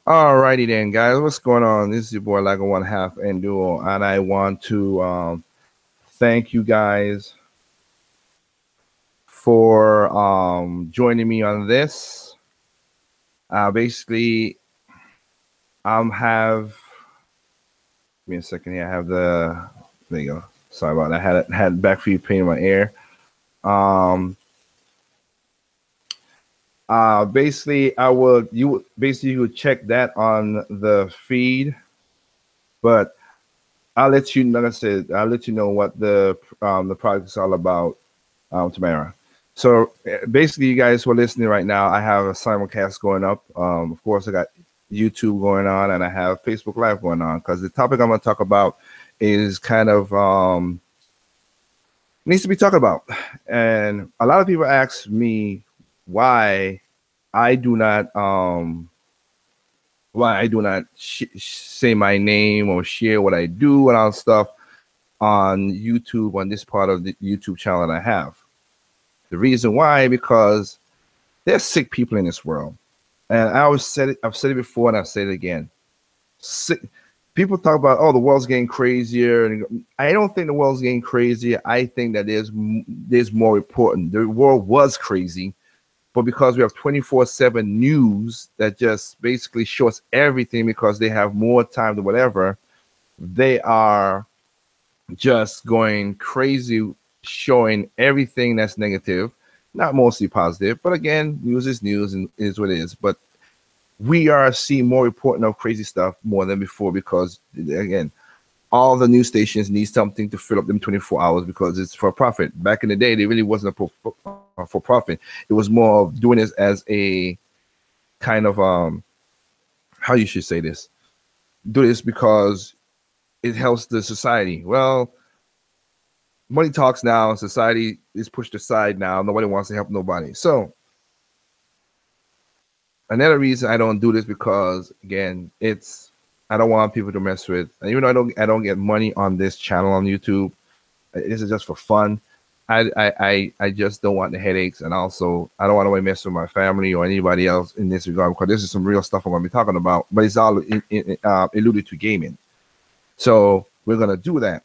Alrighty then, guys. What's going on? This is your boy Like a One Half and Duo, and I want to thank you guys for joining me on this. Basically, have give me a second here. I have there you go. Sorry about that. I had back for you pain in my ear. Um, basically, you would check that on the feed, but I'll let you, like I said, I'll let you know what the project is all about tomorrow. So basically, you guys who are listening right now, I have a simulcast going up. Of course, I got YouTube going on, and I have Facebook Live going on because the topic I'm going to talk about is kind of needs to be talked about. And a lot of people ask me why I do not say my name or share what I do and all stuff on YouTube on this part of the YouTube channel that I have. The reason why, because there's sick people in this world. And I've said it before and I've said it again. Sick people talk about, oh, the world's getting crazier. And I don't think the world's getting crazier. I think that there's more important. The world was crazy, but because we have 24/7 news that just basically shows everything because they have more time than whatever, they are just going crazy, showing everything that's negative, not mostly positive. But again, news is news and is what it is. But we are seeing more reporting of crazy stuff more than before because, again, all the news stations need something to fill up them 24 hours because it's for profit. Back in the day, they really wasn't for profit. It was more of doing this as a kind of how you should say this. Do this because it helps the society. Well, money talks now. Society is pushed aside now. Nobody wants to help nobody. So another reason I don't do this because, again, I don't want people to mess with. And even though I don't get money on this channel on YouTube, this is just for fun. I just don't want the headaches, and also I don't want to mess with my family or anybody else in this regard because this is some real stuff I'm going to be talking about. But it's all alluded to gaming, so we're going to do that.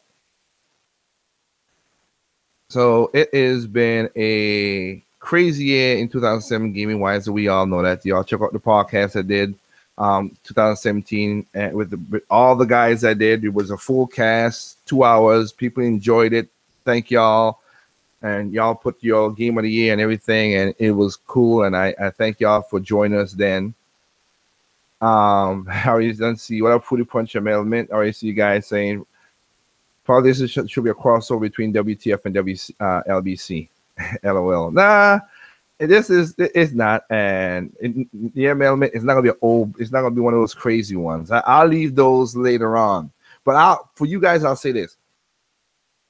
So it has been a crazy year in 2007 gaming wise. So we all know that. Y'all check out the podcast I did 2017 and with all the guys I did. It was a full cast, 2 hours. People enjoyed it. Thank y'all. And y'all put your game of the year and everything, and it was cool. And I thank y'all for joining us then. How you done see what up, Foodie Punch and Mint? I already see you guys saying probably this should be a crossover between WTF and LBC. LOL. Nah, it's not. And the Element is not gonna be it's not gonna be one of those crazy ones. I'll leave those later on. But for you guys, I'll say this.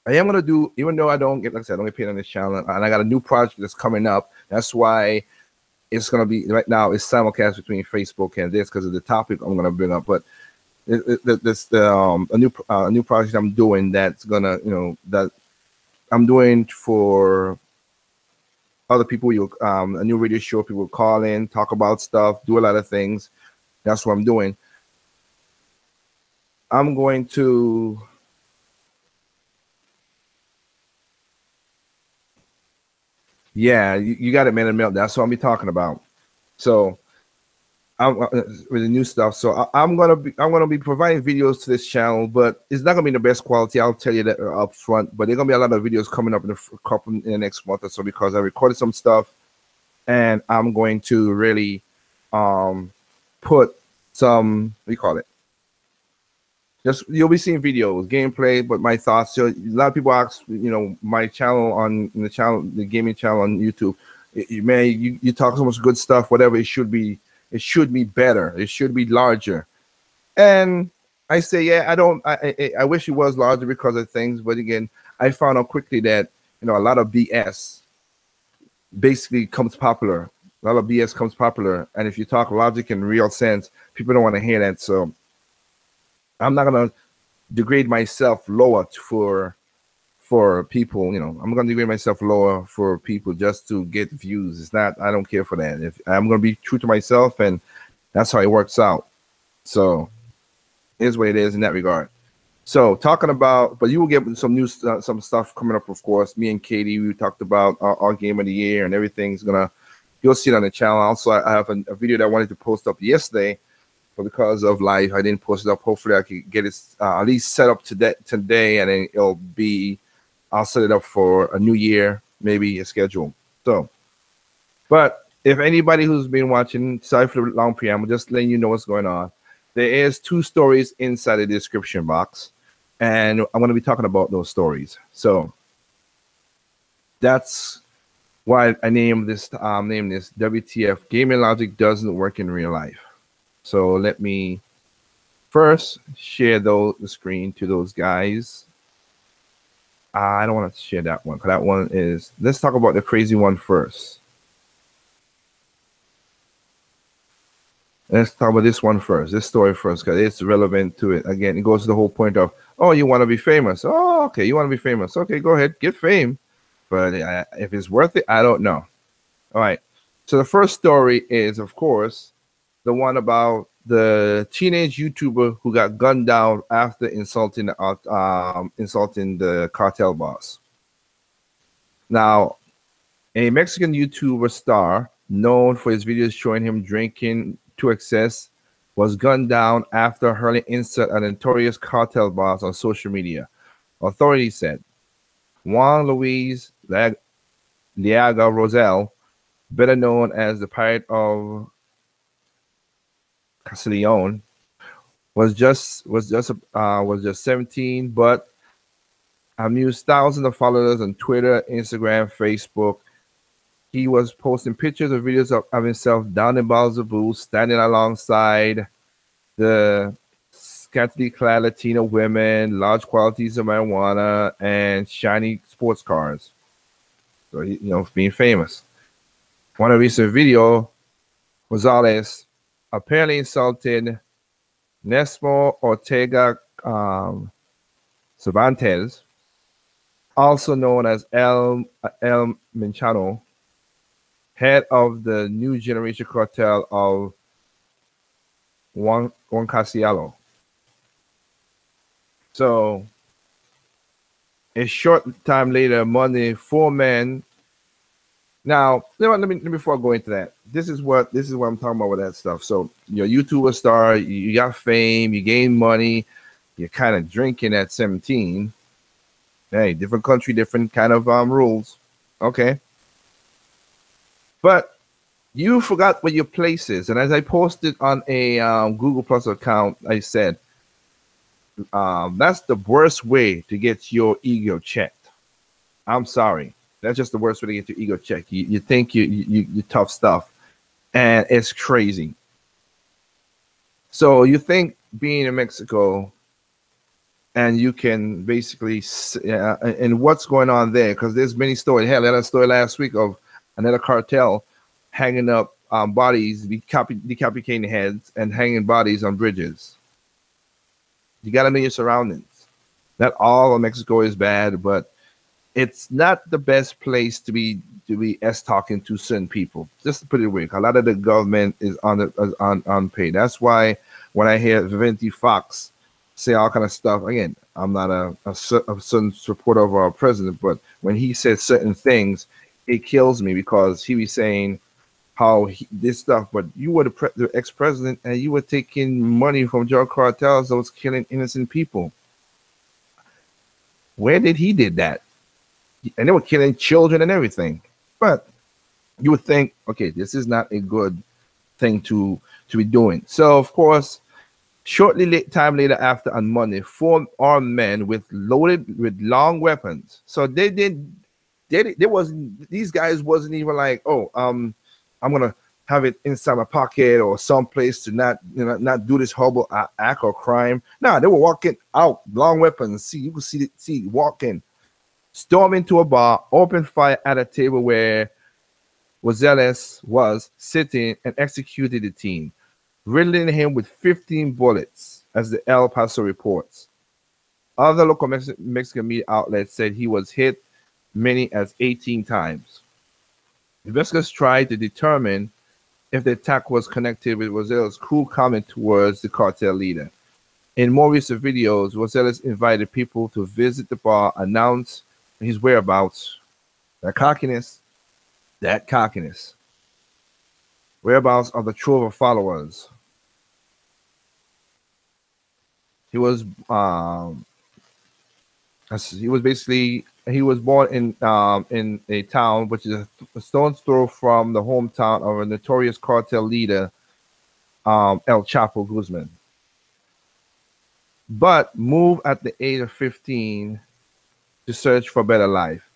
I am gonna do, even though I don't get, like I said, I don't get paid on this channel, and I got a new project that's coming up. That's why it's gonna be right now. It's simulcast between Facebook and this because of the topic I'm gonna bring up. But this a new project I'm doing that's gonna that I'm doing for other people. A new radio show. People call in, talk about stuff, do a lot of things. That's what I'm doing. I'm going to. Yeah, you got it, man. And milk. That's what I'll be talking about. So, I'm with the new stuff. So I'm gonna be providing videos to this channel, but it's not gonna be the best quality. I'll tell you that up front. But there's gonna be a lot of videos coming up in the next month or so because I recorded some stuff, and I'm going to really put some, what do you call it? Just you'll be seeing videos, gameplay, but my thoughts. So a lot of people ask, my channel the gaming channel on YouTube. You talk so much good stuff. Whatever it should be better. It should be larger. And I say, yeah, I wish it was larger because of things. But again, I found out quickly that a lot of BS basically comes popular. A lot of BS comes popular, and if you talk logic and real sense, people don't want to hear that. So I'm not gonna degrade myself lower for people. I'm gonna degrade myself lower for people just to get views. It's not. I don't care for that. If I'm gonna be true to myself, and that's how it works out. So here's what it is in that regard. So talking about, but you will get some new some stuff coming up, of course. Me and Katie, we talked about our game of the year, and everything's gonna. You'll see it on the channel. Also, I have a video that I wanted to post up yesterday, but because of life, I didn't post it up. Hopefully, I could get it at least set up today, and then it'll be. I'll set it up for a new year, maybe a schedule. So, but if anybody who's been watching, sorry for the long preamble, just letting you know what's going on. There is 2 stories inside the description box, and I'm going to be talking about those stories. So that's why I named this WTF. Gaming logic doesn't work in real life. So let me first share the screen to those guys. I don't want to share that one because that one is. Let's talk about the crazy one first. Let's talk about this one first, this story first, because it's relevant to it. Again, it goes to the whole point of, oh, you want to be famous. Oh, okay, you want to be famous. Okay, go ahead, get fame. But if it's worth it, I don't know. All right. So the first story is, of course, the one about the teenage YouTuber who got gunned down after insulting the cartel boss. Now, a Mexican YouTuber star known for his videos showing him drinking to excess was gunned down after hurling insult at a notorious cartel boss on social media. Authorities said Juan Luis Liaga Rosell, better known as the Pirate of Castellon, was just 17, but amused thousands of followers on Twitter, Instagram, Facebook. He was posting pictures or videos of himself down in bottles of booze, standing alongside the scantily clad Latino women, large quantities of marijuana, and shiny sports cars. So, being famous. One of recent video, Rosales apparently insulted Nesmo Ortega Cervantes, also known as El Menchano, head of the new generation cartel of Juan Casialo. So, a short time later, Monday, 4 men. Now, let me before I go into that. This is what I'm talking about with that stuff. So, you're a YouTuber star, you got fame, you gain money, you're kind of drinking at 17. Hey, different country, different kind of rules. Okay. But you forgot what your place is. And as I posted on a Google Plus account, I said, that's the worst way to get your ego checked. I'm sorry. That's just the worst way to get your ego checked. You think you're tough stuff, and it's crazy. So you think being in Mexico, and you can basically, and what's going on there, because there's many stories. Hell, I had a story last week of another cartel hanging up bodies, decapitating heads, and hanging bodies on bridges. You got to know your surroundings. Not all of Mexico is bad, but it's not the best place to be talking to certain people. Just to put it away, a lot of the government is unpaid. That's why when I hear Viventi Fox say all kind of stuff, again, I'm not a certain supporter of our president, but when he says certain things, it kills me, because he was saying how this stuff, but you were the ex-president and you were taking money from drug cartels that was killing innocent people. Where did he did that? And they were killing children and everything. But you would think, okay, this is not a good thing to be doing. So, of course, time later after on Monday, 4 armed men with long weapons. So these guys wasn't even like, oh, I'm gonna have it inside my pocket or someplace to not do this horrible act or crime. No, they were walking out, long weapons. You can see walking, storm into a bar, open fire at a table where Rosales was sitting, and executed the teen, riddling him with 15 bullets, as the El Paso reports. Other local Mexican media outlets said he was hit many as 18 times. Investigators tried to determine if the attack was connected with Roselle's cruel comment towards the cartel leader. In more recent videos, Rosales invited people to visit the bar, announce his whereabouts. That cockiness. Whereabouts of the trove of followers. He was born in a town which is a stone's throw from the hometown of a notorious cartel leader, El Chapo Guzman. But moved at the age of 15 to search for a better life.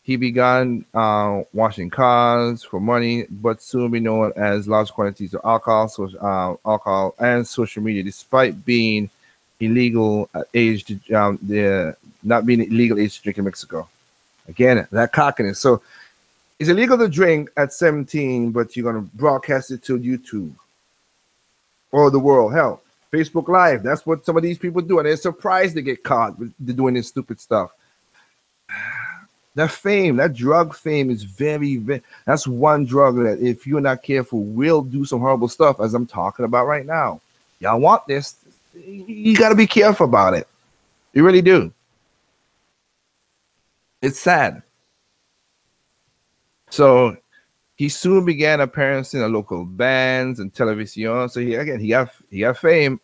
He began washing cars for money, but soon be known as large quantities of alcohol and social media, despite being illegal age not being illegal age to drink in Mexico. Again, that cockiness. So it's illegal to drink at 17, but you're gonna broadcast it to YouTube or the world. Hell, Facebook Live. That's what some of these people do, and they're surprised they get caught with doing this stupid stuff. That fame, that drug fame is very, that's one drug that if you're not careful will do some horrible stuff, as I'm talking about right now. Y'all want this, you got to be careful about it. You really do. It's sad. So he soon began appearances in local bands and television. So he got fame.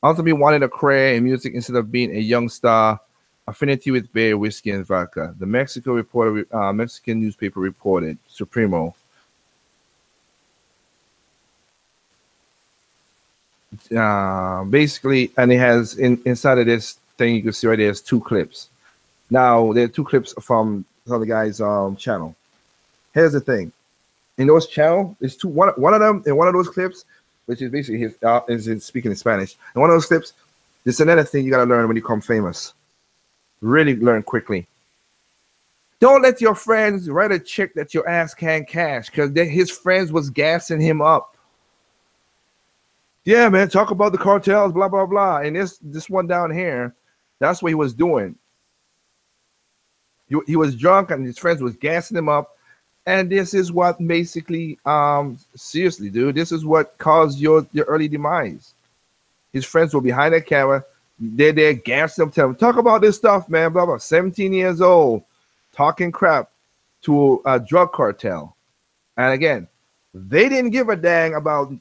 Ultimately wanted a career in music instead of being a young star. Affinity with beer, whiskey, and vodka. The Mexican newspaper reported. Supremo. Basically, and it has inside of this thing you can see right there is 2 clips. Now there are 2 clips from the other guy's channel. Here's the thing: in those channels, there's two. One of them in one of those clips, which is basically his is speaking in Spanish. In one of those clips, there's another thing you gotta learn when you become famous. Really learn quickly. Don't let your friends write a check that your ass can't cash, because his friends was gassing him up. Yeah, man, talk about the cartels, blah, blah, blah. And this one down here, that's what he was doing. He was drunk and his friends was gassing him up. And this is what basically, seriously, dude, this is what caused your early demise. His friends were behind the camera. They're there gassing him, telling him, talk about this stuff, man, blah, blah. 17 years old, talking crap to a drug cartel. And again, they didn't give a dang about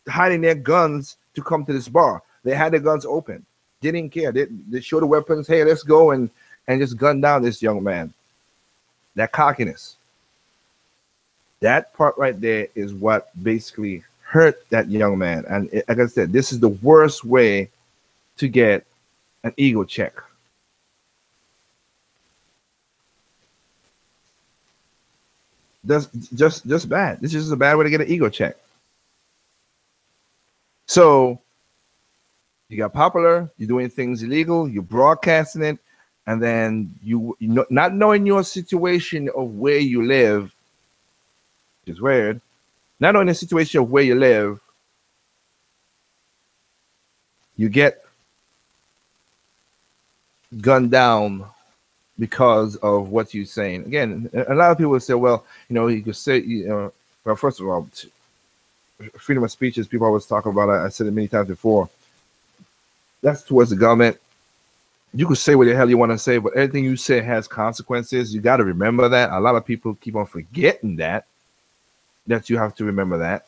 hiding their guns to come to this bar. They had their guns open. They didn't care. They showed the weapons. Hey, let's go and just gun down this young man. That cockiness. That part right there is what basically hurt that young man. And like I said, this is the worst way to get an ego check. That's just bad. This is just a bad way to get an ego check. So you got popular, you're doing things illegal, you're broadcasting it, and then you not knowing your situation of where you live, which is weird, not knowing the situation of where you live, you get gunned down because of what you're saying. Again, a lot of people say, well, you could say, well, first of all, freedom of speech is people always talk about. I said it many times before. That's towards the government. You can say what the hell you want to say, but everything you say has consequences. You got to remember that. A lot of people keep on forgetting that you have to remember that.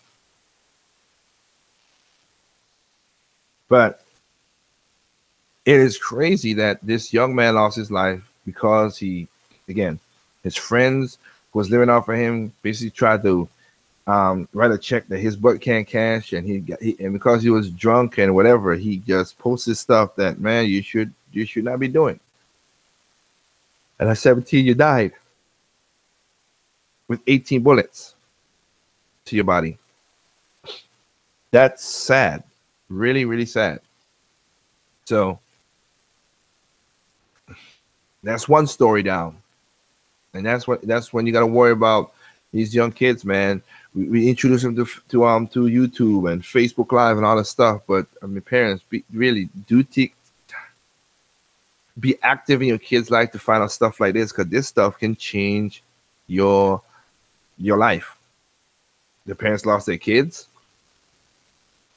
But it is crazy that this young man lost his life because his friends who was living off of him basically tried to write a check that his butt can't cash, and and because he was drunk and whatever, he just posted stuff that, man, you should not be doing. And at 17, you died with 18 bullets to your body. That's sad. Really, really sad. So that's one story down. And that's when you got to worry about these young kids, man. We introduce them to YouTube and Facebook Live and all that stuff. But I mean, parents, be active in your kids' life to find out stuff like this, because this stuff can change your life. The parents lost their kids,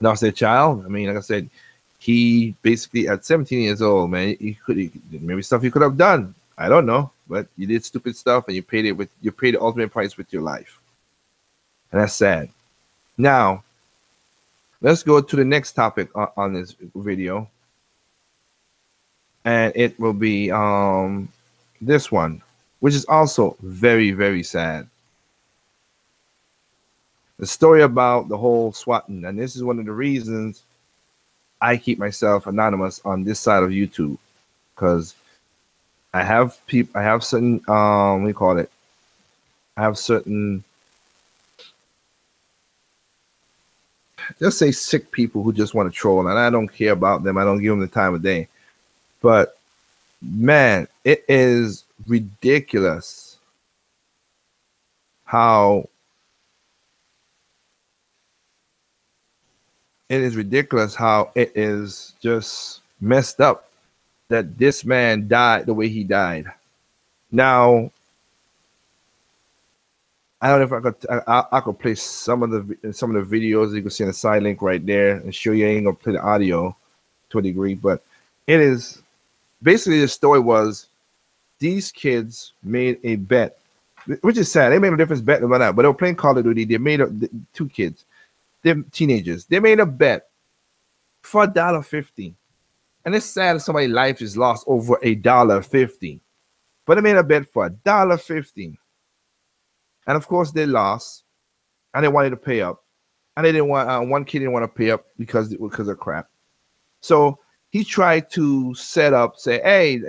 lost their child. I mean, like I said, he basically at 17 years old, man, maybe stuff he could have done. I don't know, but you did stupid stuff and you paid the ultimate price with your life. And that's sad. Now, let's go to the next topic on this video. And it will be this one, which is also very, very sad. The story about the whole swatting. And this is one of the reasons I keep myself anonymous on this side of YouTube, because I have certain what do you call it? I have certain, just say, sick people who just want to troll, and I don't care about them. I don't give them the time of day. But man, it is ridiculous how it is just messed up that this man died the way he died. Now, I don't know if I could play some of the videos. You can see on the side link right there and show you. I ain't gonna play the audio to a degree, but it is basically, the story was these kids made a bet, which is sad. They made a different bet about that, but they were playing Call of Duty. They made two kids, they're teenagers. They made a bet for $1.50. And it's sad that somebody's life is lost over $1.50. But they made a bet for $1.50. And of course they lost. And they wanted to pay up. And they didn't want one kid didn't want to pay up because of crap. So he tried to say, hey,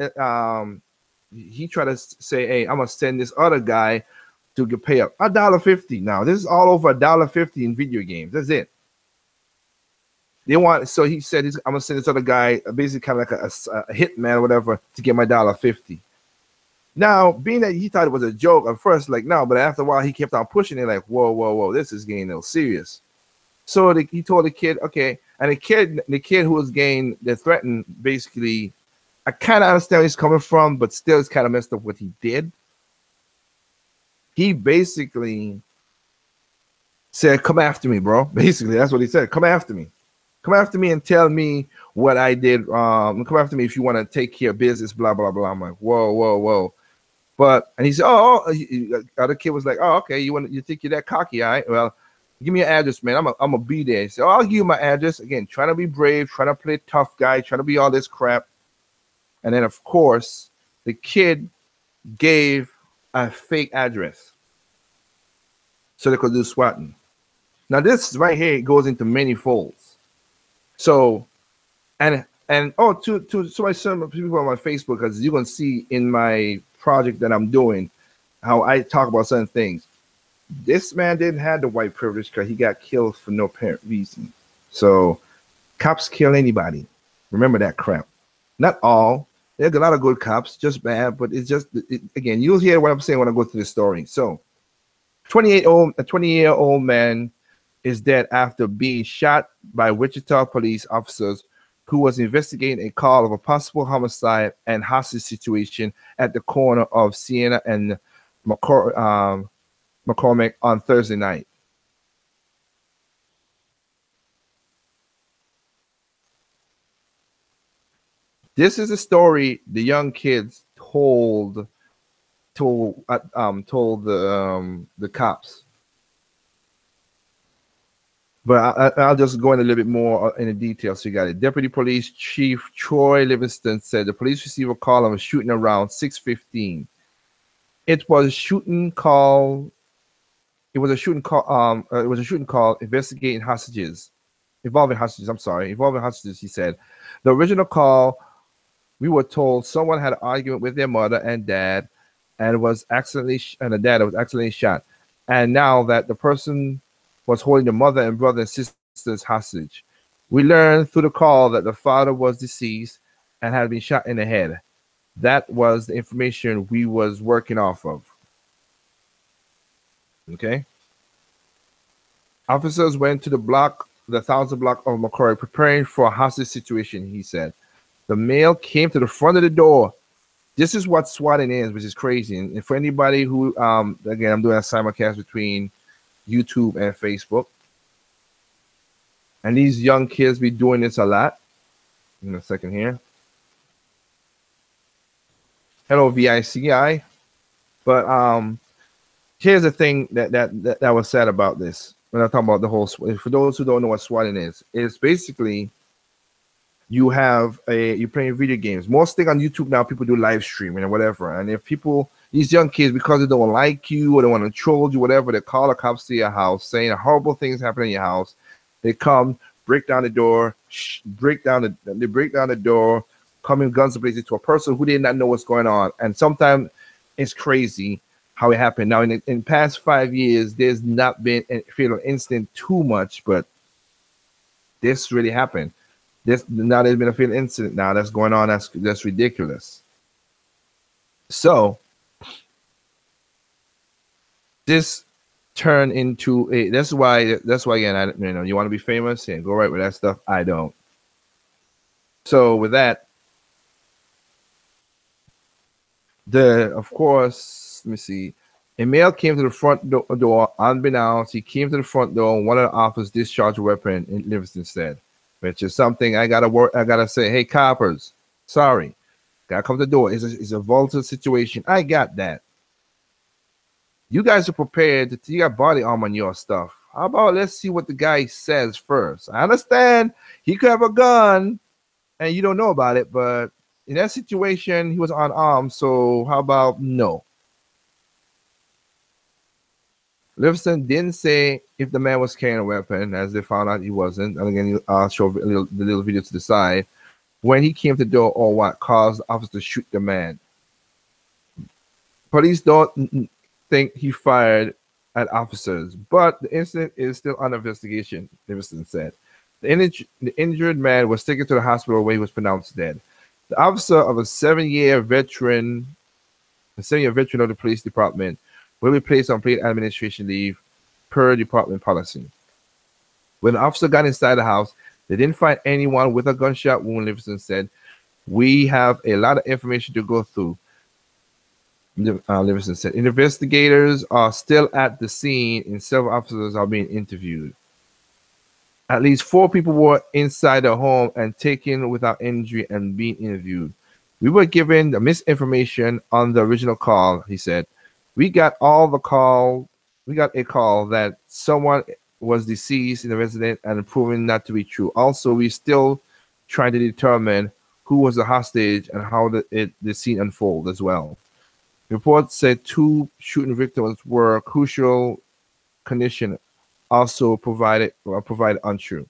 he tried to say, hey, I'm gonna send this other guy to get pay up $1.50. Now this is all over $1.50 in video games. That's it. They want, so he said, I'm gonna send this other guy, basically kind of like a hitman or whatever, to get my $1.50. Now, being that he thought it was a joke at first, like no, but after a while he kept on pushing it, like whoa, this is getting a little serious. So he told the kid, okay, and the kid who was getting the threatened, basically, I kind of understand where he's coming from, but still it's kind of messed up what he did. He basically said, come after me, bro. Basically, that's what he said. Come after me. Come after me and tell me what I did. Come after me if you want to take care of business, blah, blah, blah. I'm like, whoa. But, and he said, the other kid was like, oh, okay, you think you're that cocky, all right? Well, give me your address, man. I'm gonna be there. He said, I'll give you my address. Again, trying to be brave, trying to play tough guy, trying to be all this crap. And then, of course, the kid gave a fake address so they could do swatting. Now, this right here goes into many folds. So, and to some people on my Facebook, because you're gonna see in my project that I'm doing how I talk about certain things. This man didn't have the white privilege because he got killed for no apparent reason. So, cops kill anybody. Remember that crap. Not all. There's a lot of good cops, just bad, but it's just, again, you'll hear what I'm saying when I go through the story. So, a 20-year-old man is dead after being shot by Wichita police officers who was investigating a call of a possible homicide and hostage situation at the corner of Siena and McCormick on Thursday night. This is a story the young kids told the cops. But I'll just go in a little bit more in the details. So you got it. Deputy Police Chief Troy Livingston said the police received a call of a shooting around 6:15. It was a shooting call. It was a shooting call investigating hostages, involving hostages. Involving hostages. He said the original call. We were told someone had an argument with their mother and dad, and the dad was accidentally shot. And now that the person was holding the mother and brother and sisters hostage, we learned through the call that the father was deceased and had been shot in the head. That was the information we was working off of. Okay. Officers went to the 1000 block of McCoy, preparing for a hostage situation, he said. The male came to the front of the door. This is what swatting is, which is crazy. And for anybody who, again, I'm doing a simulcast between YouTube and Facebook. And these young kids be doing this a lot. In a second here. Hello, VICI. But here's the thing that was said about this. When I talk about the whole, for those who don't know what swatting is, it's basically you playing video games. Most thing on YouTube now, people do live streaming and whatever. And if people, these young kids, because they don't like you or they want to troll you, whatever, they call the cops to your house saying horrible things happen in your house. They come, break down the door, break down the door, come in guns blazing to a person who did not know what's going on. And sometimes it's crazy how it happened. Now, in past 5 years, there's not been a fatal incident too much, but this really happened. Now there's been a fatal incident now that's going on. That's ridiculous. So this turned into a. That's why again, you want to be famous and go right with that stuff. I don't. So with that, of course, let me see. A male came to the front door unbeknownst. He came to the front door and one of the officers discharged a weapon, and Livingston said, which is something I gotta say, hey, coppers, sorry. Gotta come to the door. It's a volatile situation. I got that. You guys are prepared. You got body armor on your stuff. How about let's see what the guy says first? I understand he could have a gun and you don't know about it, but in that situation, he was unarmed. So how about no? Livingston didn't say if the man was carrying a weapon, as they found out he wasn't. And again, I'll show the little video to the side. When he came to the door or what caused the officer to shoot the man. Police don't think he fired at officers, but the incident is still under investigation, Livingston said. The injured man was taken to the hospital where he was pronounced dead. The officer of a 7-year veteran of the police department will be placed on paid administration leave per department policy. When the officer got inside the house, they didn't find anyone with a gunshot wound, Livingston said. We have a lot of information to go through, Livingston said. Investigators are still at the scene and several officers are being interviewed. At least 4 people were inside the home and taken without injury and being interviewed. We were given the misinformation on the original call, he said. We got a call that someone was deceased in the residence and proven not to be true. Also, we still trying to determine who was the hostage and how the scene unfolded as well. The report said 2 shooting victims were crucial condition, also provided untrue.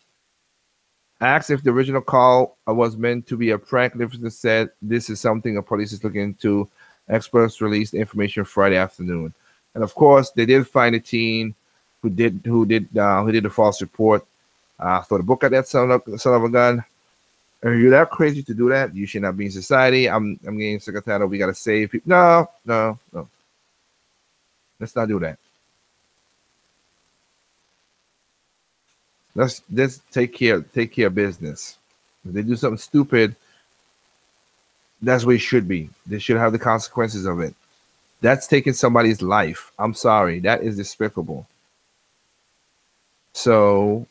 Asked if the original call was meant to be a prank, Livingston said this is something the police is looking into. Experts released the information Friday afternoon, and of course, they did find a teen who did the false report. Throw the book at that son of a gun. Are you that crazy to do that? You should not be in society. I'm getting sick of that. We gotta save people. No. Let's not do that. Let's take care of business. If they do something stupid, that's where it should be. They should have the consequences of it. That's taking somebody's life. I'm sorry. That is despicable. So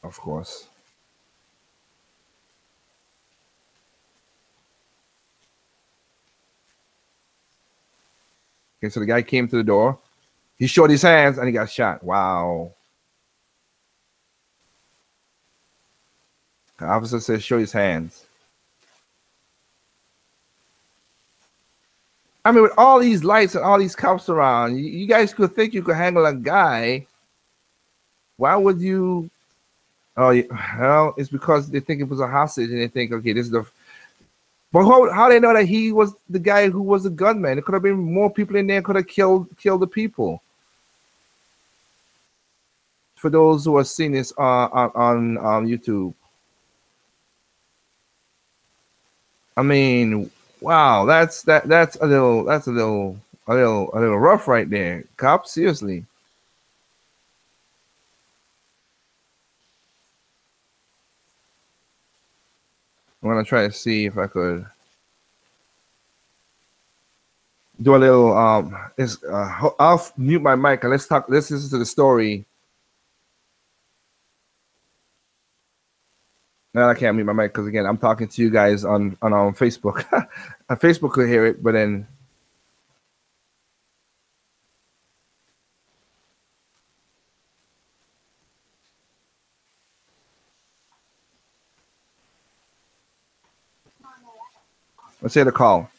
of course. Okay, so the guy came to the door. He showed his hands and he got shot. Wow. The officer says, show his hands. I mean, with all these lights and all these cops around, you guys could think you could handle a guy. Why would you? Oh, well, it's because they think it was a hostage and they think, okay, this is the. But how they know that he was the guy who was the gunman? It could have been more people in there. Could have killed the people. For those who are seeing this on YouTube, I mean, wow, that's a little rough right there. Cops, seriously. I'm gonna try to see if I could. do a little I'll mute my mic and let's listen to the story. No, I can't mute my mic because again I'm talking to you guys on Facebook. On Facebook could hear it, but then let's say the call.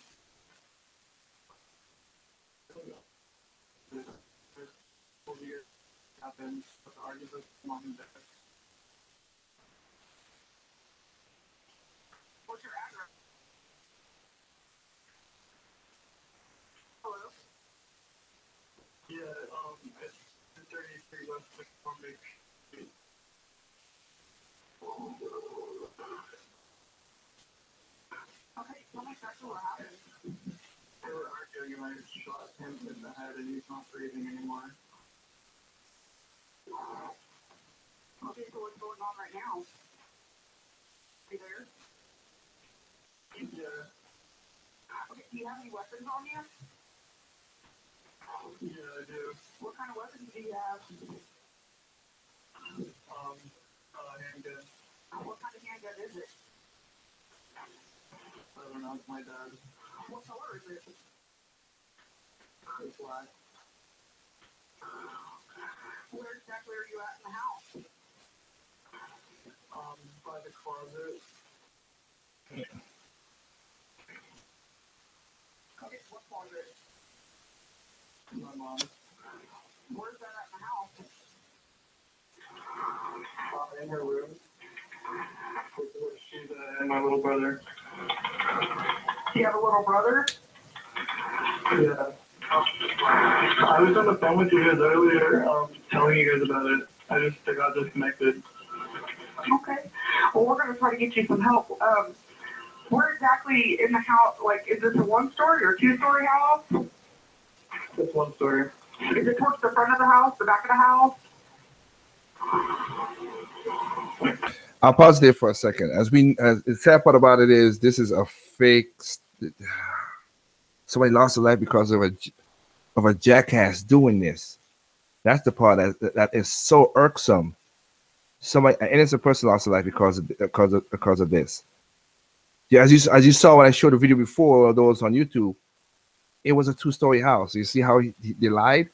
In her room. She's and my little brother. You have a little brother? Yeah. I was on the phone with you guys earlier, telling you guys about it. I got disconnected. Okay. Well, we're going to try to get you some help. Where exactly in the house, like, is this a one-story or two-story house? It's one story. Is it towards the front of the house, the back of the house? I'll pause there for a second. As the sad part about it is, this is a fake. Somebody lost their life because of a jackass doing this. That's the part that is so irksome. Somebody, an innocent person lost their life because of this. Yeah, as you saw when I showed the video before, those on YouTube, it was a two-story house. You see how they lied.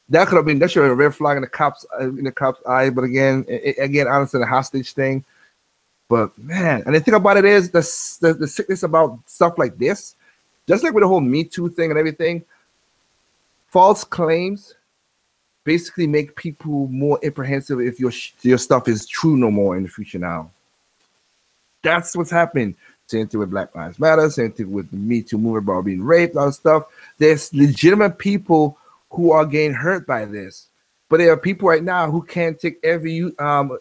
That could have been, that should have been a red flag in the cops' eye. But again, I understand the hostage thing. But man, and the thing about it is the sickness about stuff like this, just like with the whole Me Too thing and everything, false claims basically make people more apprehensive if your stuff is true no more in the future now. That's what's happening. Same thing with Black Lives Matter, same thing with the Me Too movement about being raped, all that stuff. There's legitimate people who are getting hurt by this, but there are people right now who can't take every people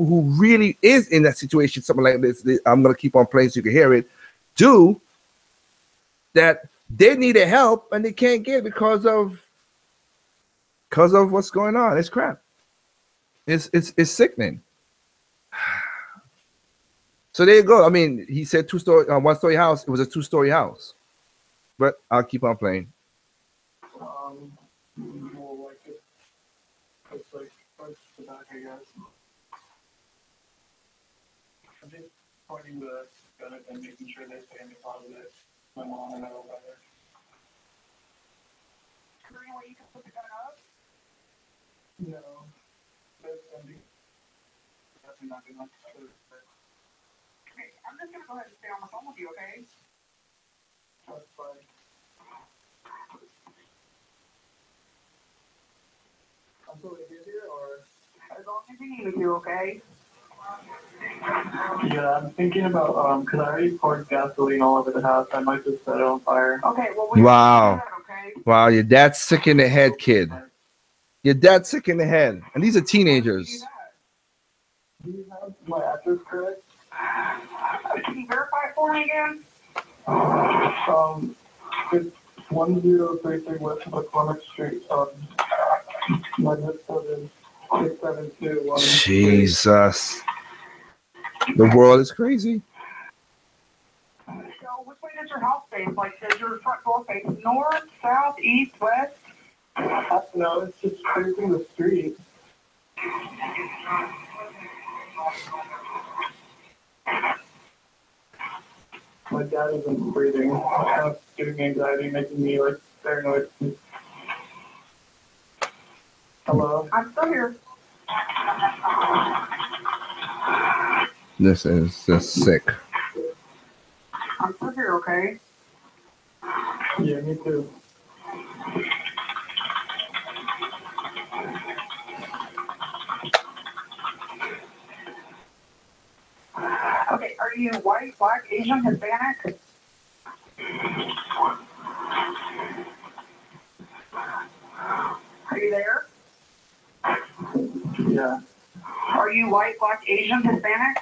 who really is in that situation, something like this. I'm gonna keep on playing so you can hear it. Do that they need help and they can't get it because of what's going on. It's crap. It's sickening. So there you go. I mean, he said one-story house. It was a two-story house, but I'll keep on playing. More like it's like towards the back, I guess. I'm just pointing the gun at them, making sure they stay in the closet. My mom and my little brother. Is there any way you can put the gun up? No. That's definitely not good enough. Okay, I'm just gonna go ahead and stay on the phone with you, okay? That's fine. I'm still here, or as long as you need me to, okay? Yeah, I'm thinking about because I already poured gasoline all over the house. I might just set it on fire. Okay, well, wow, that, okay? Wow, you're that sick in the head, kid. You're that sick in the head, and these are teenagers. Do you have my address correct? Can you verify it for me again? It's 1033 West McCormick Street. My zip code is 672. Jesus, the world is crazy. So which way does your house face? Like, does your front door face north, south, east, west? No, it's just facing the street. My dad isn't breathing. It's kind of giving me anxiety, making me like paranoid. Hello? I'm still here. This is just sick. I'm still here, okay? Yeah, me too. Okay, are you white, black, Asian, Hispanic? Are you there? Yeah. Are you white, black, Asian, Hispanic?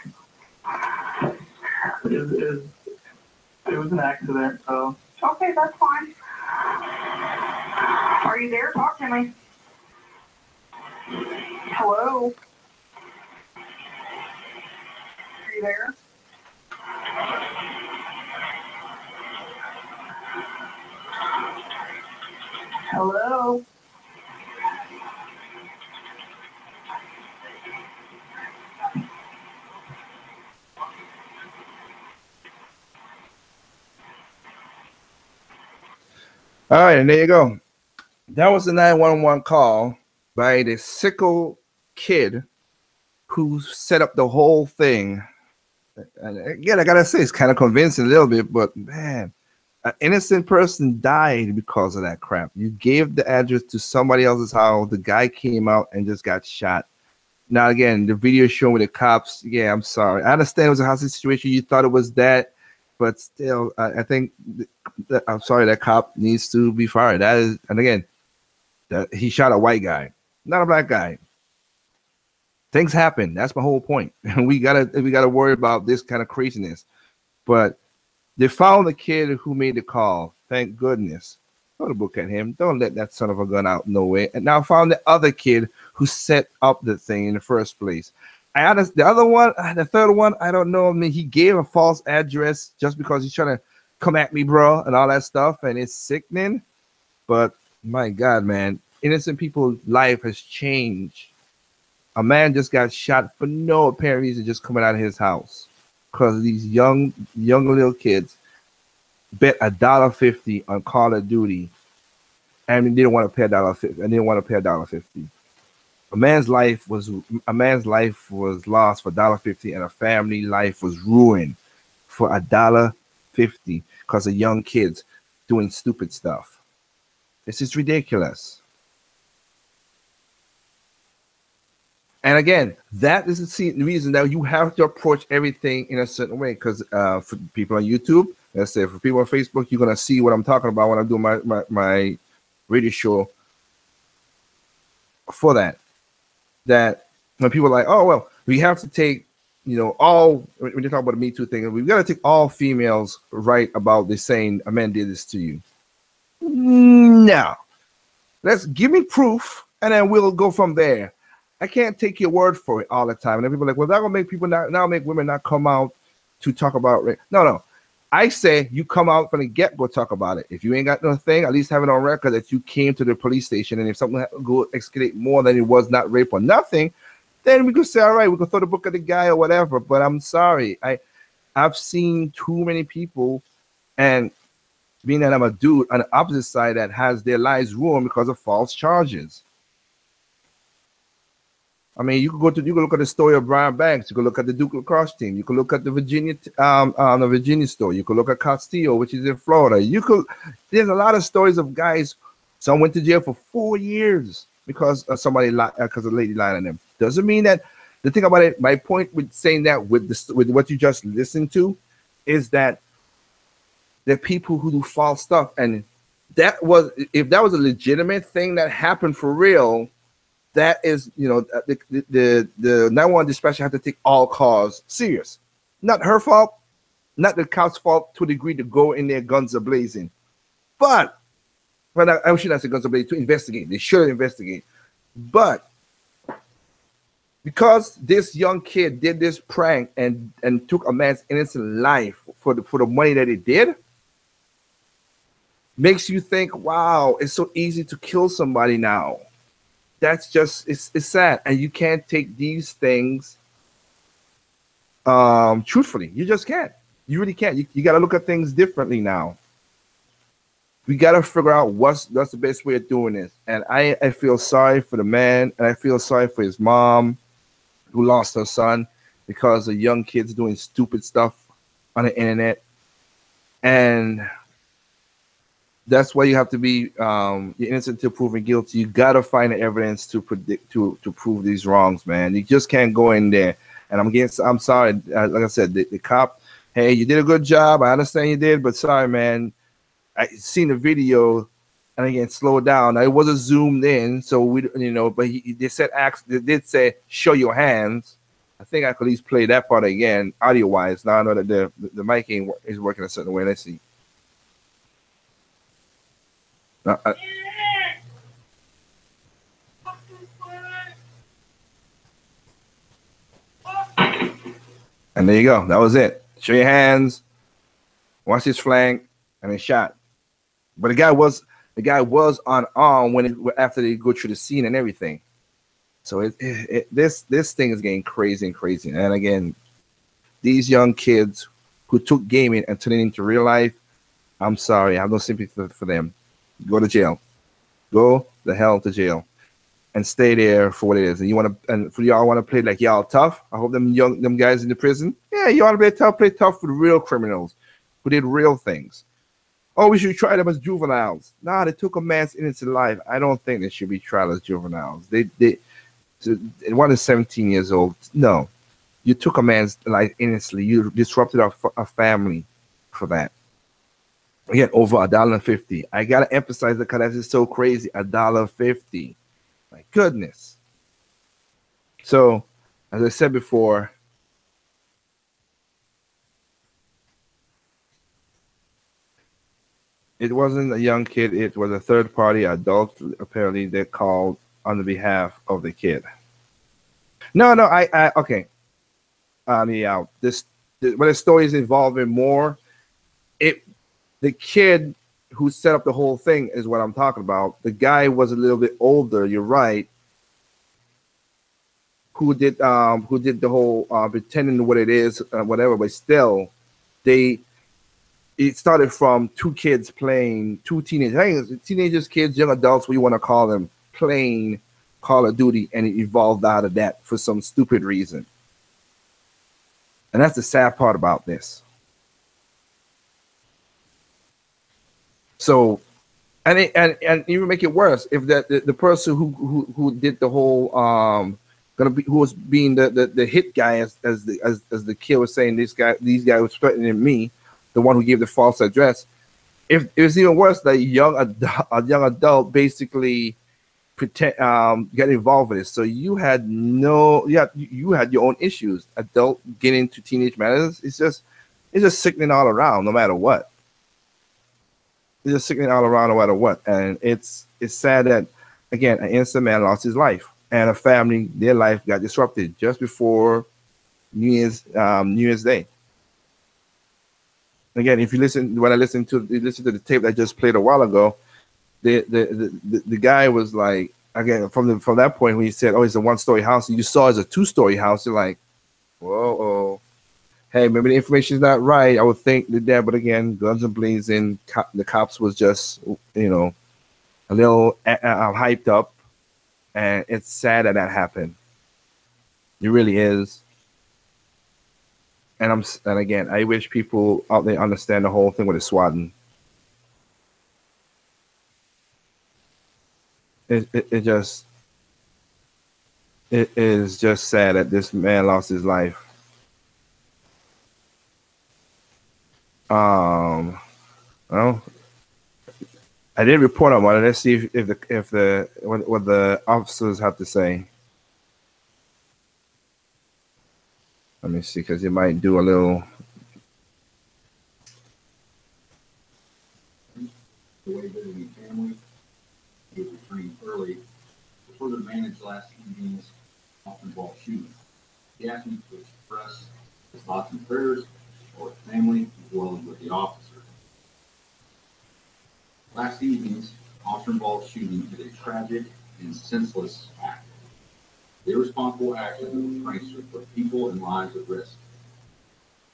It was an accident, so. Okay, that's fine. Are you there? Talk to me. Hello? Are you there? Hello? All right, and there you go. That was the 911 call by the sicko kid who set up the whole thing. And again, I gotta say, it's kind of convincing a little bit, but man, an innocent person died because of that crap. You gave the address to somebody else's house. The guy came out and just got shot. Now, again, the video showing with the cops. Yeah, I'm sorry. I understand it was a hostage situation. You thought it was that, but still, I think I'm sorry. That cop needs to be fired. That is, and again, that he shot a white guy, not a black guy. Things happen. That's my whole point. We gotta worry about this kind of craziness. But they found the kid who made the call. Thank goodness. Throw the book at him. Don't let that son of a gun out no way. And now found the other kid who set up the thing in the first place. The other one, the third one, I don't know. I mean, he gave a false address just because he's trying to come at me, bro, and all that stuff, and it's sickening. But my God, man, innocent people's life has changed. A man just got shot for no apparent reason, just coming out of his house because these young little kids bet $1.50 on Call of Duty, and they didn't want to pay $1.50. A man's life was lost for $1.50, and a family life was ruined for $1.50 because of young kids doing stupid stuff. This is ridiculous. And again, that is the reason that you have to approach everything in a certain way. Because for people on YouTube, let's say for people on Facebook, you're gonna see what I'm talking about when I'm doing my radio show. For that when people are like, oh well, we have to take, all when you talk about the Me Too thing, we've got to take all females right about this saying a man did this to you. No, let's give me proof, and then we'll go from there. I can't take your word for it all the time. And then people are like, well, that will make people make women not come out to talk about rape. No. I say you come out from the get-go, talk about it. If you ain't got no thing, at least have it on record that you came to the police station. And if something go escalate more than it was not rape or nothing, then we could say, all right, we could throw the book at the guy or whatever. But I'm sorry. I've seen too many people, and being that I'm a dude on the opposite side that has their lives ruined because of false charges. I mean, you could look at the story of Brian Banks. You could look at the Duke lacrosse team. You could look at the Virginia story. You could look at Castillo, which is in Florida. There's a lot of stories of guys. Some went to jail for 4 years because of because a lady lied on them. Doesn't mean that. The thing about it, my point with saying that with what you just listened to, is that there are people who do false stuff, and if that was a legitimate thing that happened for real. That is, the 911 dispatcher have to take all calls serious. Not her fault, not the cop's fault to a degree to go in there guns are blazing. But I should not say guns are blazing, to investigate. They should investigate. But because this young kid did this prank and took a man's innocent life for the money that he did, makes you think, wow, it's so easy to kill somebody now. That's just it's sad, and you can't take these things truthfully. You just can't. You really can't. You got to look at things differently now. We got to figure out what's the best way of doing this. And I feel sorry for the man, and I feel sorry for his mom who lost her son because of young kids doing stupid stuff on the internet. And that's why you have to be you're innocent until proven guilty. You got to find the evidence to prove these wrongs, man. You just can't go in there. And I'm sorry, like I said, the cop, hey, you did a good job. I understand you did, but sorry, man. I seen the video, and again, slow down. It wasn't zoomed in, so we, but they did say, show your hands. I think I could at least play that part again, audio wise. Now I know that the mic is working a certain way. Let's see. And there you go. That was it. Show your hands. Watch his flank, and then shot. But the guy was unarmed after they go through the scene and everything. So this thing is getting crazy and crazy. And again, these young kids who took gaming and turned it into real life, I'm sorry, I have no sympathy for them. Go to jail. Go the hell to jail, and stay there for what it is. And for y'all want to play like y'all tough. I hope them guys in the prison. Yeah, you want to play tough with real criminals who did real things. Oh, we should try them as juveniles. Nah, they took a man's innocent life. I don't think they should be tried as juveniles. One is 17 years old. No, you took a man's life innocently. You disrupted our family for that. Again, over $1.50. I gotta emphasize that because that is so crazy. $1.50. My goodness. So, as I said before, it wasn't a young kid. It was a third-party adult. Apparently, they called on the behalf of the kid. No, okay. Yeah, when the story is involving more, the kid who set up the whole thing is what I'm talking about. The guy was a little bit older. You're right. Who did the whole pretending to what it is, whatever. But still, it started from two teenagers, kids, young adults, what you want to call them, playing Call of Duty, and it evolved out of that for some stupid reason. And that's the sad part about this. So, and even make it worse if the person who did the whole who was being the hit guy as the kid was saying, these guys was threatening me, the one who gave the false address. If it was even worse, that a young adult basically get involved with it. So you had your own issues. Adult getting into teenage matters. It's just sickening all around, no matter what. It's just sickening all around, no matter what. And it's sad that, again, an innocent man lost his life, and a family, their life got disrupted just before New Year's Day. Again, if you listen to the tape that I just played a while ago, the guy was like, again, from that point when he said, "Oh, it's a one-story house," and you saw it's a two-story house, you're like, "Whoa, hey, maybe the information is not right." I would think that, but again, guns and blazing, the cops was just a little hyped up, and it's sad that happened. It really is. And again, I wish people out there understand the whole thing with the swatting. It is just sad that this man lost his life. Well, I did report on it. Let's see what the officers have to say. Let me see, because it might do a little. The way visiting family, he was returning early. The further managed last evening's often involved shooting. He asked me to express his thoughts and prayers for his family as well as with the officer. Last evening's officer-involved shooting is a tragic and senseless act. The irresponsible action of the prankster put people and lives at risk.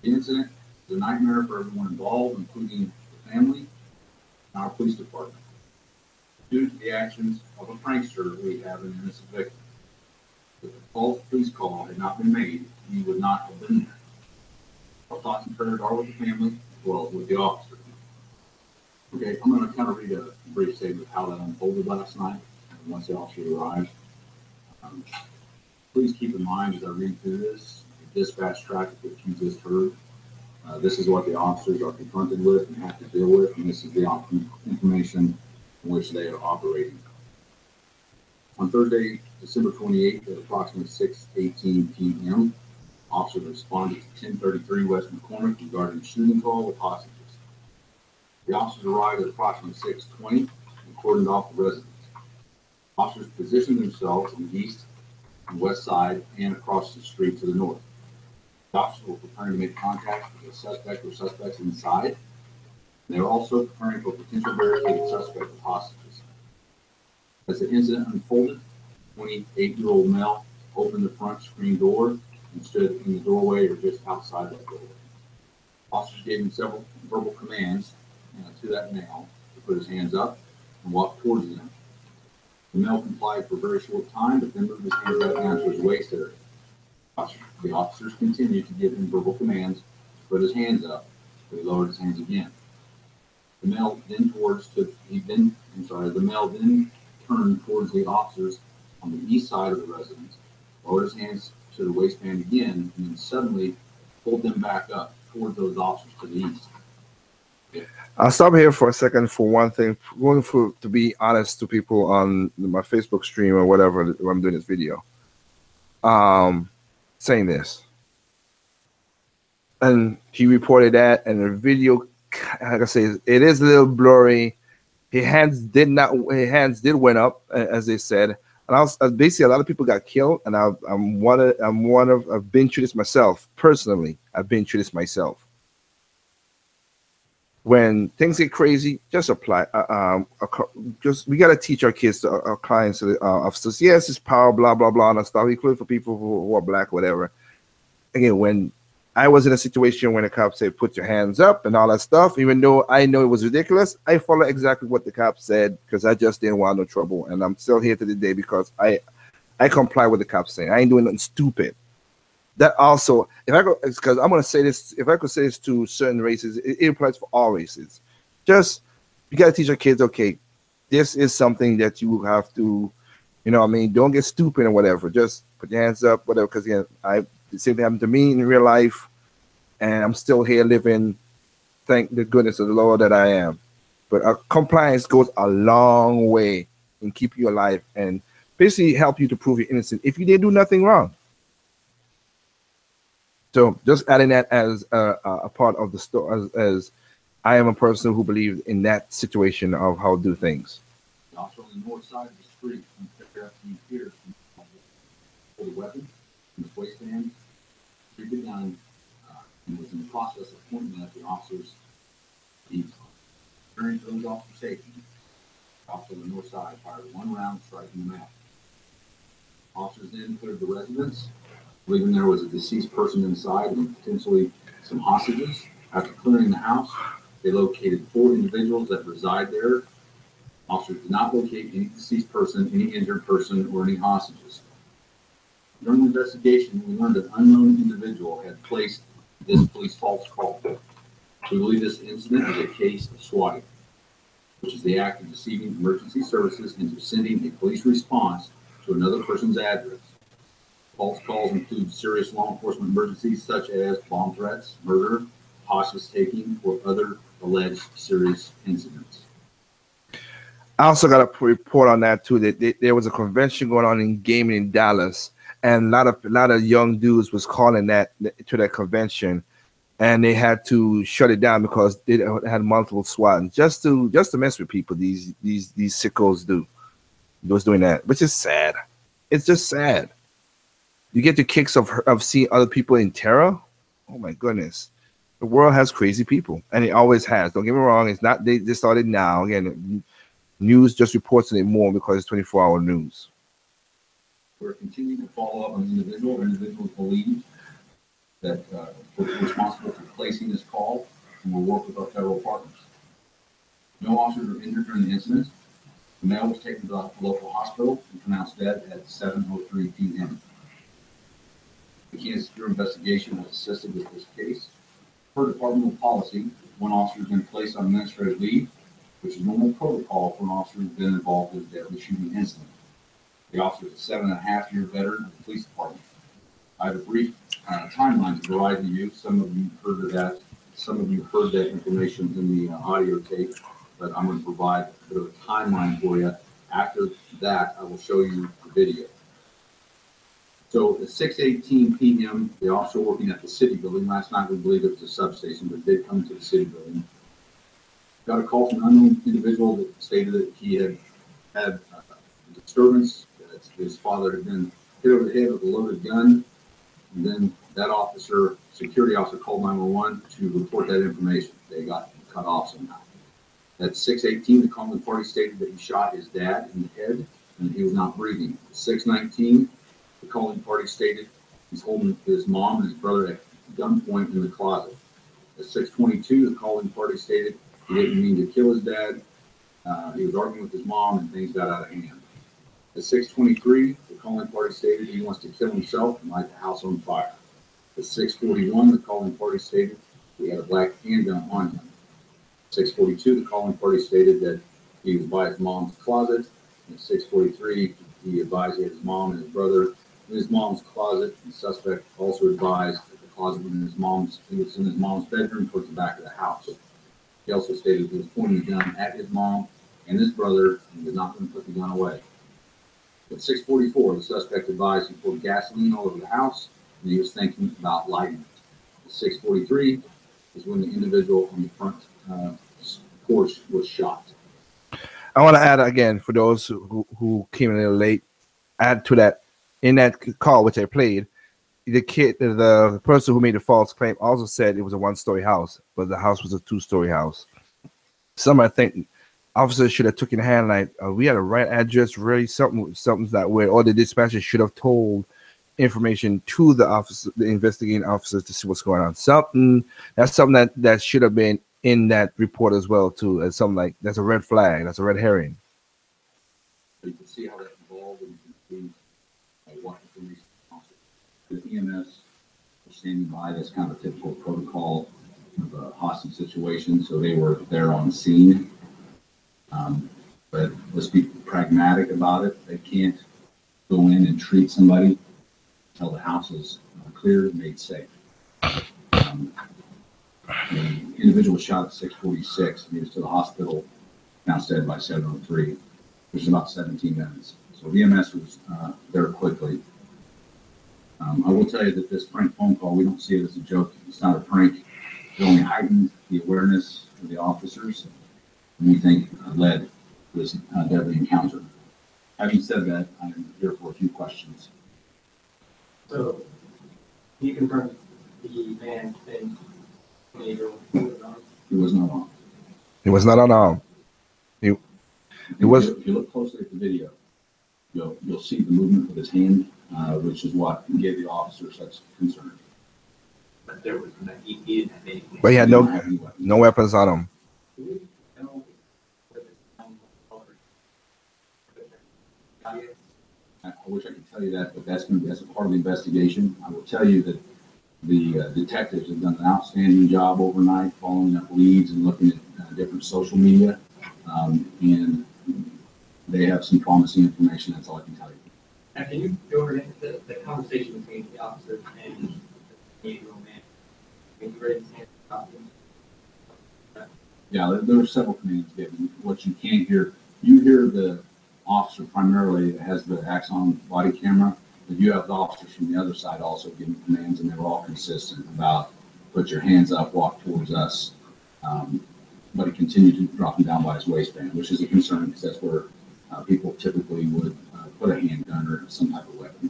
The incident is a nightmare for everyone involved, including the family and our police department. Due to the actions of a prankster, we have an innocent victim. If the false police call had not been made, we would not have been there. Our thoughts and prayers are with the family as well as with the officer. Okay, I'm going to kind of read a brief statement of how that unfolded last night once the officer arrived. Please keep in mind as I read through this, the dispatch traffic that you just heard. This is what the officers are confronted with and have to deal with, and this is the information in which they are operating. On Thursday, December 28th at approximately 6:18 p.m., officers responded to 1033 West McCormick regarding a shooting call with hostages. The officers arrived at approximately 6:20 and cordoned off the residence. Officers positioned themselves on the east and west side and across the street to the north. The officers were preparing to make contact with a suspect or suspects inside. They were also preparing for a potential barricaded suspect with hostages. As the incident unfolded, a 28-year-old male opened the front screen door and stood in the doorway or just outside that doorway. Officers gave him several verbal commands to that male to put his hands up and walk towards them. The male complied for a very short time, but then moved his hands back down to his waist area. The officers continued to give him verbal commands to put his hands up, but he lowered his hands again. The male then turned towards the officers on the east side of the residence, lowered his hands to the waistband again, and then suddenly pulled them back up towards those officers to the east. I'll stop here for a second for one thing. To be honest to people on my Facebook stream or whatever when I'm doing this video. Saying this. And he reported that, and the video, like I say, it is a little blurry. His hands did went up, as they said. And basically a lot of people got killed, and I've been through this myself personally. I've been through this myself. When things get crazy, just apply. We got to teach our kids, our clients, officers. Yes, it's power, blah blah blah, and stuff. Including for people who are black, whatever. Again, when I was in a situation when the cops said put your hands up and all that stuff, even though I know it was ridiculous, I followed exactly what the cops said because I just didn't want no trouble, and I'm still here to the day because I comply with the cops saying. I ain't doing nothing stupid. That also, because I'm going to say this, if I could say this to certain races, it applies for all races. Just, you got to teach our kids, okay, this is something that you have to, don't get stupid or whatever. Just put your hands up, whatever, because, again, the same thing happened to me in real life, and I'm still here living, thank the goodness of the Lord that I am. But compliance goes a long way in keeping you alive and basically help you to prove you're innocent if you didn't do nothing wrong. So just adding that as a part of the story, as I am a person who believes in that situation of how to do things. Also on the north side of the street, Sheriff Pierce pulled a weapon from his waistband, retrieved the gun, and was in the process of pointing at the officers. He's returning to those officers' safety. The officer on the north side fired one round, striking the mouth. Officers then cleared the residence, believing there was a deceased person inside and potentially some hostages. After clearing the house, they located 4 individuals that reside there. Officers did not locate any deceased person, any injured person, or any hostages. During the investigation, we learned an unknown individual had placed this police false call. We believe this incident is a case of swatting, which is the act of deceiving emergency services into sending a police response to another person's address. False calls include serious law enforcement emergencies such as bomb threats, murder, hostage taking, or other alleged serious incidents. I also got a report on that too. That there was a convention going on in gaming in Dallas, and a lot of young dudes was calling that to that convention, and they had to shut it down because they had multiple SWAT just to mess with people. These sickos was doing that, which is sad. It's just sad. You get the kicks of seeing other people in terror. Oh my goodness. The world has crazy people, and it always has. Don't get me wrong. It's not they just started now. Again, news just reports on it more because it's 24-hour news. We're continuing to follow up on the individual. Individuals believe that we're responsible for placing this call, and we'll work with our federal partners. No officers were injured during the incident. The male was taken to the local hospital and pronounced dead at 7:03 p.m. The Kansas Bureau of Investigation has assisted with this case. Per departmental policy, one officer has been placed on administrative leave, which is normal protocol for an officer who has been involved in a deadly shooting incident. The officer is a 7.5-year veteran of the police department. I have a brief timeline to provide to you. Some of you heard of that. Some of you heard that information in the audio tape, but I'm going to provide a bit of a timeline for you. After that, I will show you the video. So at 6:18 p.m., the officer working at the city building, last night we believe it was a substation, but did come to the city building, got a call from an unknown individual that stated that he had had a disturbance, that his father had been hit over the head with a loaded gun, and then that officer, security officer, called 911 to report that information. They got cut off somehow. At 6:18, the calling party stated that he shot his dad in the head and he was not breathing. At 6:19, the calling party stated he's holding his mom and his brother at gunpoint in the closet. At 6:22, the calling party stated he didn't mean to kill his dad. He was arguing with his mom and things got out of hand. At 6:23, the calling party stated he wants to kill himself and light the house on fire. At 6:41, the calling party stated he had a black handgun on him. 6:42, the calling party stated that he was by his mom's closet. At 6:43, he advised he had his mom and his brother in his mom's closet. The suspect also advised that the closet was in his mom's bedroom towards the back of the house. He also stated he was pointing the gun at his mom and his brother and was not going to put the gun away. At 6:44, the suspect advised he poured gasoline all over the house and he was thinking about lighting it. At 6:43 is when the individual on the front porch was shot. I want to add again for those who came in a little late. Add to that in that call which I played, the person who made the false claim also said it was a 1-story house, but the house was a 2-story house. Some I think officers should have took in hand like we had a right address, really something's that way, or the dispatcher should have told information to the officer, the investigating officers, to see what's going on. Something that should have been in that report as well too, as something like that's a red flag, that's a red herring. So you can see how that evolved, and you can see what the police the EMS were standing by. That's kind of a typical protocol of a hostage situation, so they were there on scene. But let's be pragmatic about it. They can't go in and treat somebody until the house is cleared and made safe. The individual was shot at 6:46 and he was to the hospital, pronounced dead by 7:03, which is about 17 minutes. So EMS was there quickly. I will tell you that this prank phone call, we don't see it as a joke. It's not a prank. It only heightened the awareness of the officers, and we think led to this deadly encounter. Having said that, I'm here for a few questions. So, you confirm the man and he was on? He was not on. He was not on. It was. If you look closely at the video, you'll see the movement of his hand, which is what gave the officer such concern. But there was he didn't have anything. But he had no weapons on him. I wish I could tell you that, but that's a part of the investigation. I will tell you that the detectives have done an outstanding job overnight following up leads and looking at different social media, and they have some promising information. That's all I can tell you. Now, can you go over the conversation between the officer and the man? Can you raise his hand? Yeah, there are several commands given. What you can't hear, you hear the officer primarily that has the Axon body camera, but you have the officers from the other side also giving commands, and they were all consistent about put your hands up, walk towards us. But he continued to drop him down by his waistband, which is a concern because that's where people typically would put a handgun or some type of weapon.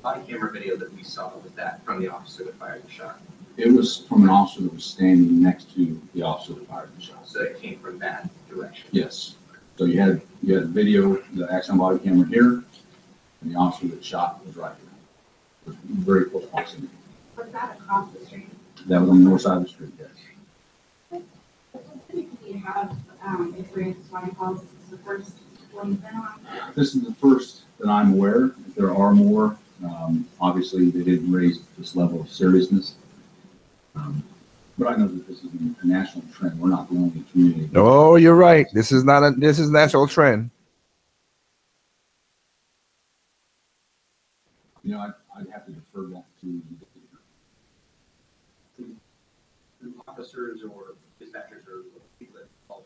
Body camera video that we saw, was that from the officer that fired the shot? It was from an officer that was standing next to the officer that fired the shot. So it came from that direction. Yes. So you had the video, the action body camera here, and the officer that shot was right there. It was very close proximity. Was that across the street? That was on the north side of the street, yes. Do you have experience swatting calls? This is the first one you've been on? This is the first that I'm aware. If there are more, obviously they didn't raise this level of seriousness. But I know that this is a national trend. We're not the only community. Oh, you're right. This is not a national trend. You know, I'd have to defer that to Officers or dispatchers or people that call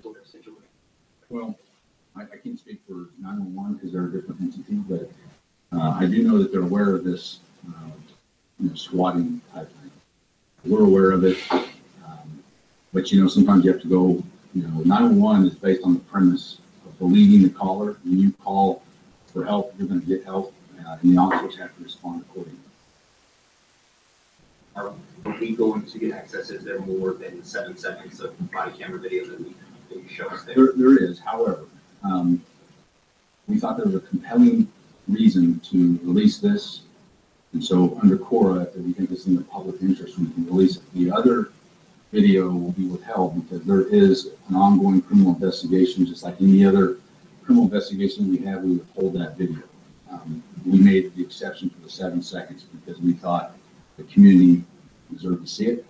their situation. Well, I can't speak for 911 because they're a different entity, but I do know that they're aware of this, swatting type thing. We're aware of it, but sometimes you have to go. 911 is based on the premise of believing the caller. When you call for help, you're going to get help, and the officers have to respond accordingly. Are we going to get access? Is there more than 7 seconds of body camera video that you show us there? There is, however, we thought there was a compelling reason to release this. And so under Cora, if we think it's in the public interest, we can release it. The other video will be withheld because there is an ongoing criminal investigation, just like any other criminal investigation we have, we withhold that video. We made the exception for the 7 seconds because we thought the community deserved to see it.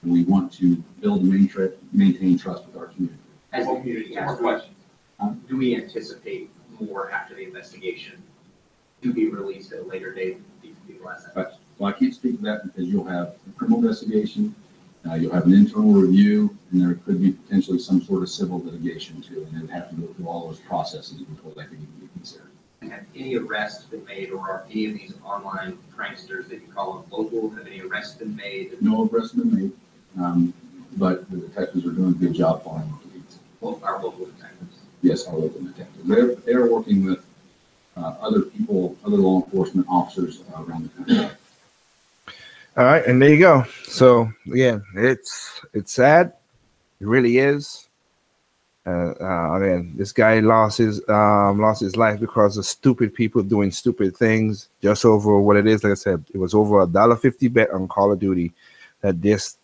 And we want to build and maintain trust with our community. As a community, more questions. Do we anticipate more after the investigation to be released at a later date? Well, I can't speak to that because you'll have a criminal investigation, you'll have an internal review, and there could be potentially some sort of civil litigation too, and then have to go through all those processes before that can even be considered. Have any arrests been made, or are any of these online pranksters that you call them local? Have any arrests been made? No arrests been made, but the detectives are doing a good job following the leads. Well, our local detectives. Yes, our local detectives. They're working with other people, other law enforcement officers around the country. All right, and there you go. So again, it's sad. It really is. Again, this guy lost his life because of stupid people doing stupid things. Just over what it is, like I said, it was over $1.50 bet on Call of Duty that this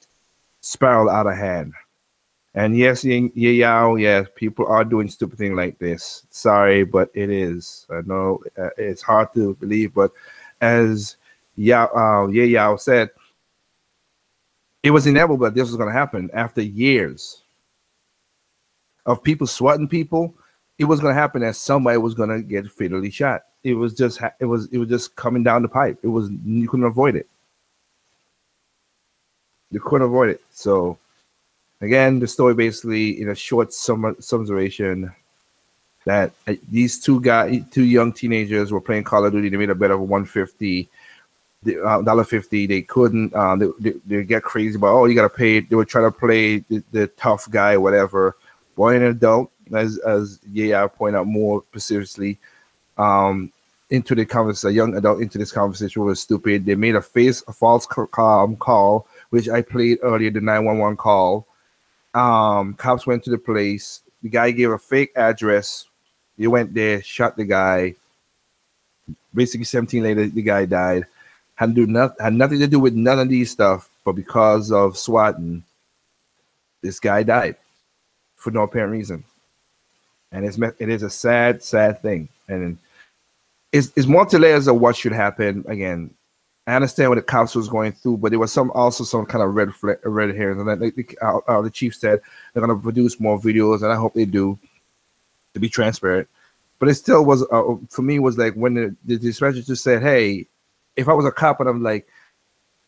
spiraled out of hand. And yes, yes, people are doing stupid things like this. Sorry, but it is. I know it's hard to believe, but as Yao said, it was inevitable that this was going to happen after years of people swatting people. It was going to happen that somebody was going to get fatally shot. It was just coming down the pipe. You couldn't avoid it. You couldn't avoid it. So. Again, the story basically, in a short summation, that these two young teenagers were playing Call of Duty. They made a bet of $1.50. They couldn't. They get crazy about, oh, you gotta pay. They were trying to play the tough guy, or whatever. Boy, an adult, as pointed out more specifically, into the conversation, a young adult into this conversation was stupid. They made a false call, which I played earlier, the 911 call. Cops went to the place. The guy gave a fake address. They went there, shot the guy. Basically, 17 later, the guy died. Had nothing to do with none of these stuff, but because of swatting, this guy died for no apparent reason. And it is a sad, sad thing. And it's multi layers of what should happen. Again, I understand what the cops was going through, but there was also some kind of red herrings. And like the chief said, they're going to produce more videos, and I hope they do, to be transparent. But it still was, for me, was like when the dispatcher just said, hey, if I was a cop and I'm like,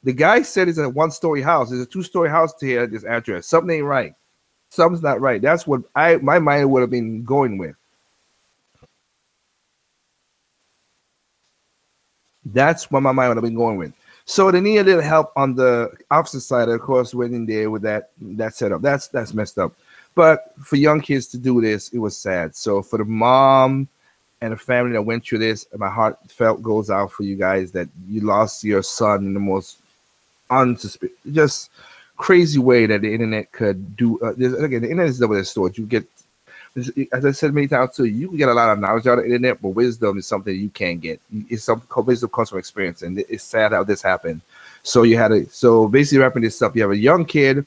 the guy said it's a 1-story house. There's a 2-story house here at this address. Something ain't right. Something's not right. That's what my mind would have been going with. That's what my mind would have been going with. So they need a little help on the opposite side. Of course, went in there with that setup. That's messed up. But for young kids to do this, it was sad. So for the mom and the family that went through this. My heart felt goes out for you guys that you lost your son in the most just crazy way that the internet could do. Again, the internet is double-edged sword. You get, as I said many times too, you can get a lot of knowledge out of the internet, but wisdom is something you can't get. Wisdom comes from experience, and it's sad how this happened. So so basically wrapping this up, you have a young kid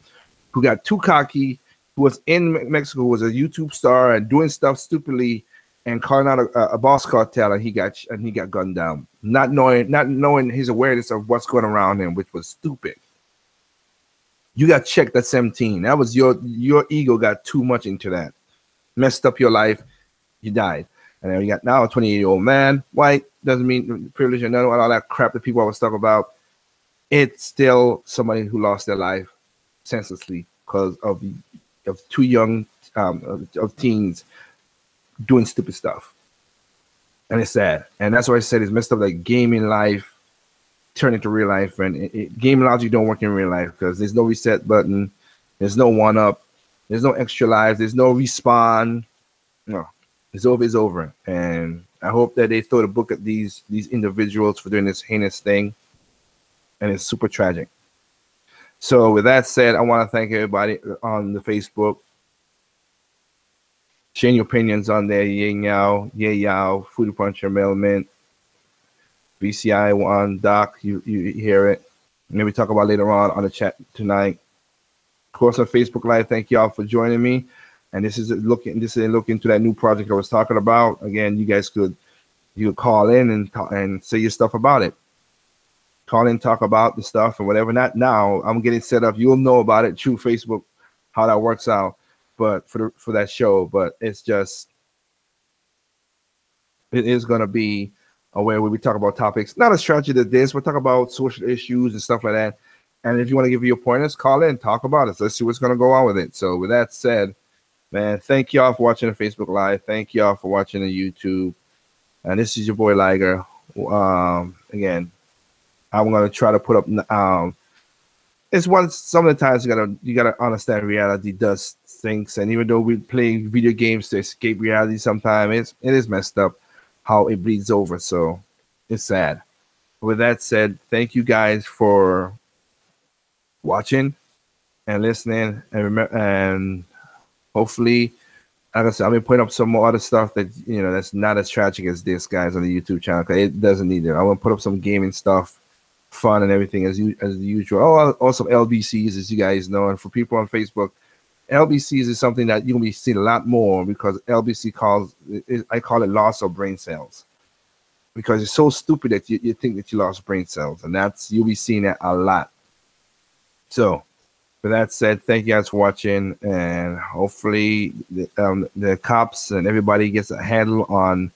who got too cocky, who was in Mexico, who was a YouTube star and doing stuff stupidly and calling out a boss cartel, and he got gunned down, not knowing his awareness of what's going around him, which was stupid. You got checked at 17. That was your ego got too much into that, messed up your life. You died, and then you got now a 28-year-old man, white, doesn't mean privilege and none of all that crap that people always talk about. It's still somebody who lost their life senselessly because of too young of teens doing stupid stuff, and it's sad. And that's why I said it's messed up. Like gaming life turn into real life, and gaming logic don't work in real life because there's no reset button, there's no one up, there's no extra lives, there's no respawn. No, it's over. And I hope that they throw the book at these individuals for doing this heinous thing, and it's super tragic. So with that said, I want to thank everybody on the Facebook. Sharing your opinions on there. Yay Yao, Foodie Puncher, Melman, VCI1, Doc, you hear it. Maybe talk about later on the chat tonight. Of course, on Facebook Live, thank y'all for joining me. And this is a look into that new project I was talking about. Again, you guys could call in and say your stuff about it. Call in, talk about the stuff and whatever. Not now. I'm getting set up. You'll know about it through Facebook, how that works out. But for that show, but it's just, it is gonna be a way where we talk about topics, not as tragic as this. We'll talk about social issues and stuff like that. And if you want to give your pointers, call in, talk about it. Let's see what's gonna go on with it. So with that said, man, thank y'all for watching the Facebook Live. Thank y'all for watching the YouTube. And this is your boy Liger. Again, I'm gonna try to put up. Some of the times you gotta understand reality does things, and even though we play video games to escape reality, sometimes it is messed up how it bleeds over. So it's sad. With that said, thank you guys for watching and listening, and remember, and hopefully, like I said, I'll be putting up some more other stuff that that's not as tragic as this, guys, on the YouTube channel. It doesn't need it. I want to put up some gaming stuff, fun and everything as usual. Oh, also LBCs, as you guys know, and for people on Facebook, LBCs is something that you'll be seeing a lot more because LBC I call it loss of brain cells, because it's so stupid that you think that you lost brain cells, and you'll be seeing that a lot. So with that said, thank you guys for watching, and hopefully the cops and everybody gets a handle on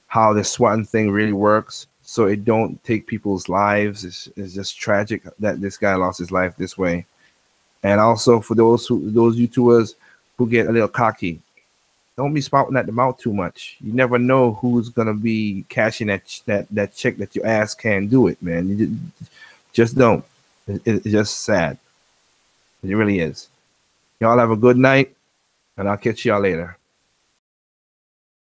how the swatting thing really works, so it don't take people's lives. It's just tragic that this guy lost his life this way. And also for those YouTubers who get a little cocky, don't be spouting at the mouth too much. You never know who's gonna be cashing that check that your ass can't do it, man. You just don't. It's just sad. It really is. Y'all have a good night, and I'll catch y'all later.